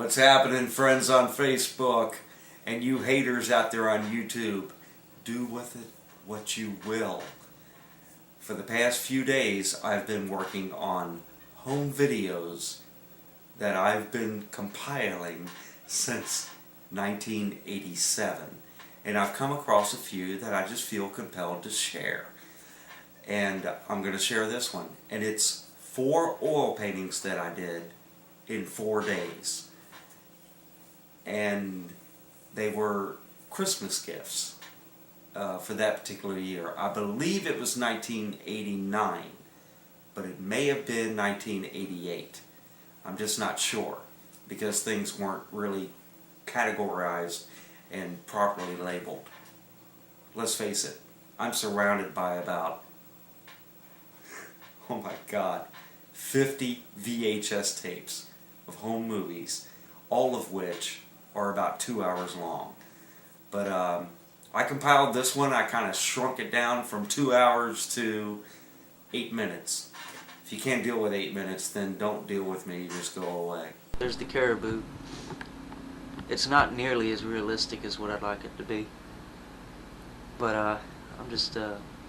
What's happening, friends on Facebook and you haters out there on YouTube? Do with it what you will. For the past few days, I've been working on home videos that I've been compiling since 1987. And I've come across a few that I just feel compelled to share. And I'm going to share this one. And it's 4 oil paintings that I did in 4 days. And they were Christmas gifts for that particular year. I believe it was 1989, but it may have been 1988. I'm just not sure because things weren't really categorized and properly labeled. Let's face it, I'm surrounded by about, oh my God, 50 VHS tapes of home movies, all of which are about 2 hours long. But I compiled this one. I kind of shrunk it down from 2 hours to 8 minutes. If you can't deal with 8 minutes, then don't deal with me. Just go away. There's the caribou. It's not nearly as realistic as what I'd like it to be. But I'm just,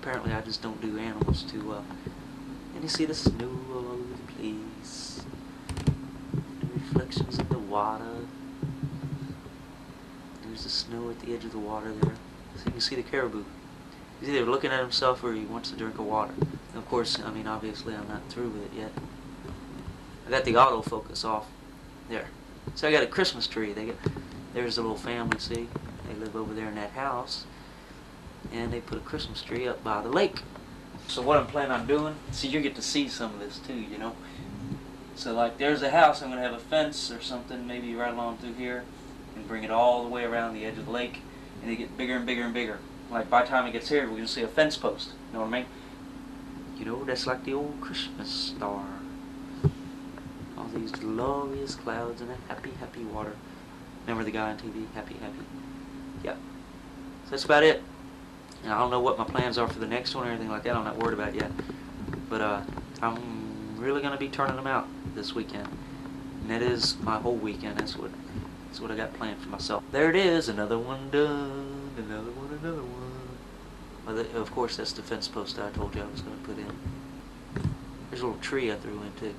apparently I just don't do animals too well. And you see the snow all over the place. The reflections in the water. There's the snow at the edge of the water there. So you can see the caribou. He's either looking at himself or he wants a drink of water. And of course, I mean, obviously I'm not through with it yet. I got the autofocus off. There. So I got a Christmas tree. There's a little family, see? They live over there in that house. And they put a Christmas tree up by the lake. So what I'm planning on doing, see, you get to see some of this too, you know? So like there's a house, I'm going to have a fence or something, maybe right along through here, and bring it all the way around the edge of the lake, and they get bigger and bigger and bigger. Like by the time it gets here, we're going to see a fence post, you know what I mean? You know, that's like the old Christmas star. All these glorious clouds and a happy, happy water. Remember the guy on TV? Happy, happy. Yeah. So that's about it. And I don't know what my plans are for the next one or anything like that. I'm not worried about it yet. But I'm really going to be turning them out this weekend. And that is my whole weekend. That's what I got planned for myself. There it is. Another one done. Another one, another one. Well, of course, that's the fence post that I told you I was going to put in. There's a little tree I threw in too.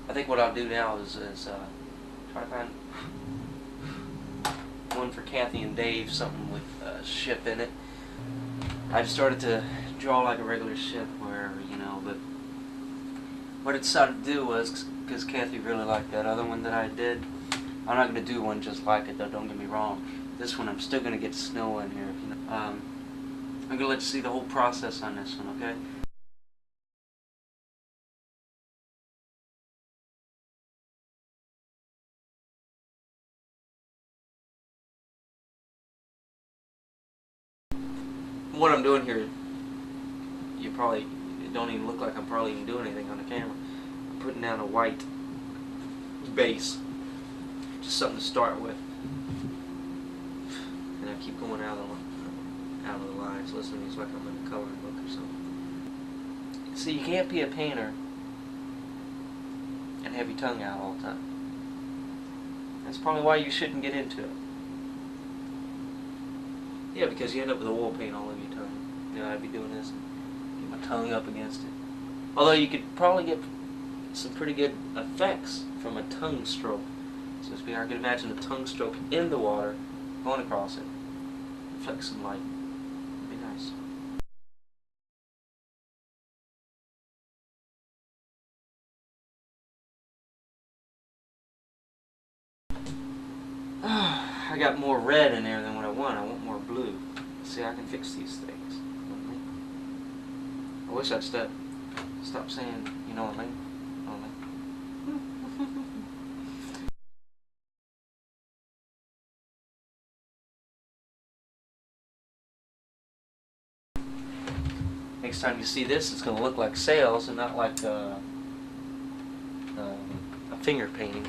I think what I'll do now is try to find one for Kathy and Dave, something with a ship in it. I just started to draw like a regular ship where, you know, but what I decided to do was, because Kathy really liked that other one that I did, I'm not going to do one just like it though, don't get me wrong. This one I'm still going to get snow in here. You know. I'm going to let you see the whole process on this one, okay? What I'm doing here, you probably don't even look like I'm probably even doing anything on the camera. I'm putting down a white base, just something to start with, and I keep going out of the lines. Listen, it's like I'm in a coloring book or something. See, you can't be a painter and have your tongue out all the time. That's probably why you shouldn't get into it. Yeah, because you end up with oil paint all over your tongue. You know, I'd be doing this and get my tongue up against it. Although you could probably get some pretty good effects from a tongue stroke. So I could imagine a tongue stroke in the water, going across it, reflect some light. It'd be nice. I got more red in there than what I want. I want more blue. See, I can fix these things. I wish I'd stop saying, you know what I mean? You know what I mean? Next time you see this, it's going to look like sails and not like a finger painting.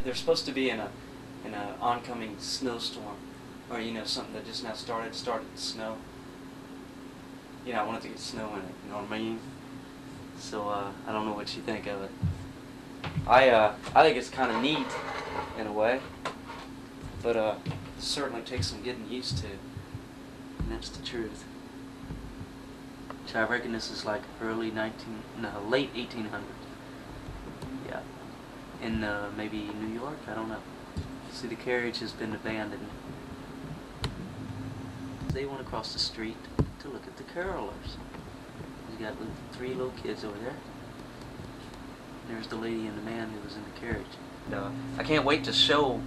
they're supposed to be in a oncoming snowstorm, or something that just now started to snow. I want it to get snow in it. You know what I mean? So I don't know what you think of it. I think it's kind of neat in a way, but it certainly takes some getting used to, and that's the truth. So I reckon this is like late 1800s. Yeah, in maybe New York. I don't know. See, the carriage has been abandoned. They went across the street to look at the carolers. You got 3 little kids over there. There's the lady and the man who was in the carriage. I can't wait to show.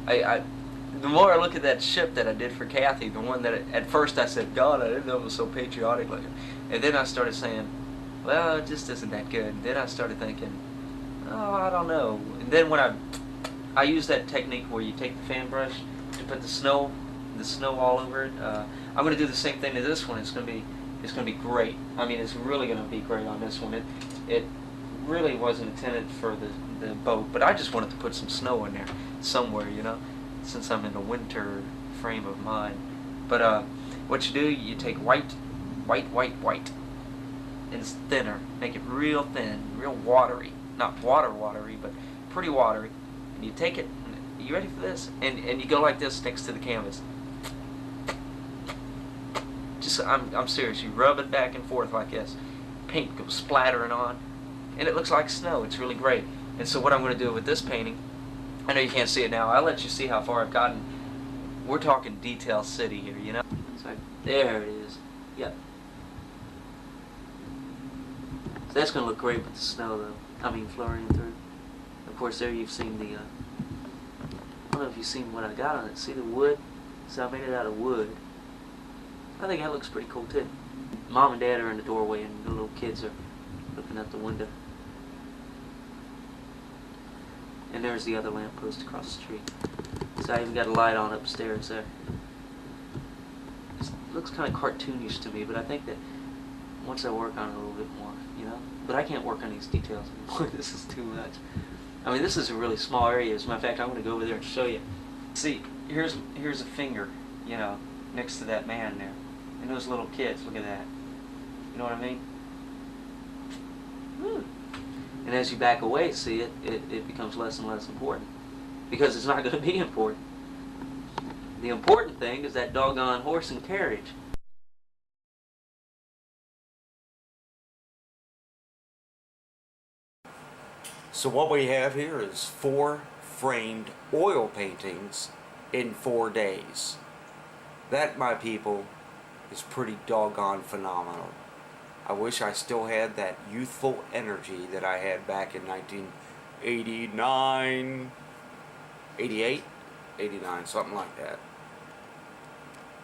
The more I look at that ship that I did for Kathy, the one that at first I said, God, I didn't know it was so patriotic looking. And then I started saying, well, it just isn't that good. And then I started thinking, oh, I don't know. And then when I use that technique where you take the fan brush to put the snow all over it. I'm going to do the same thing to this one. It's going to be great. I mean, it's really going to be great on this one. It really wasn't intended for the boat, but I just wanted to put some snow in there somewhere, since I'm in a winter frame of mind. But what you do, you take white, and it's thinner. Make it real thin, real watery. Not watery, but pretty watery. And you take it. You ready for this? And you go like this next to the canvas. I'm serious. You rub it back and forth like this. Paint goes splattering on, and it looks like snow. It's really great. And so what I'm going to do with this painting, I know you can't see it now. I'll let you see how far I've gotten. We're talking Detail City here, So there it is. Yep. So that's going to look great with the snow, though. I mean, flurrying through. Of course, there you've seen the. I don't know if you've seen what I got on it. See the wood? So I made it out of wood. I think that looks pretty cool too. Mom and Dad are in the doorway and the little kids are looking out the window. And there's the other lamppost across the street. So I even got a light on upstairs there. It looks kind of cartoonish to me, but I think that once I work on it a little bit more, But I can't work on these details anymore. This is too much. I mean, this is a really small area. As a matter of fact, I'm going to go over there and show you. See, here's a finger, next to that man there. And those little kids, look at that. You know what I mean? Woo. And as you back away, see it becomes less and less important. Because it's not going to be important. The important thing is that doggone horse and carriage. So what we have here is 4 framed oil paintings in 4 days. That, my people, is pretty doggone phenomenal. I wish I still had that youthful energy that I had back in 1989, 88, 89, something like that.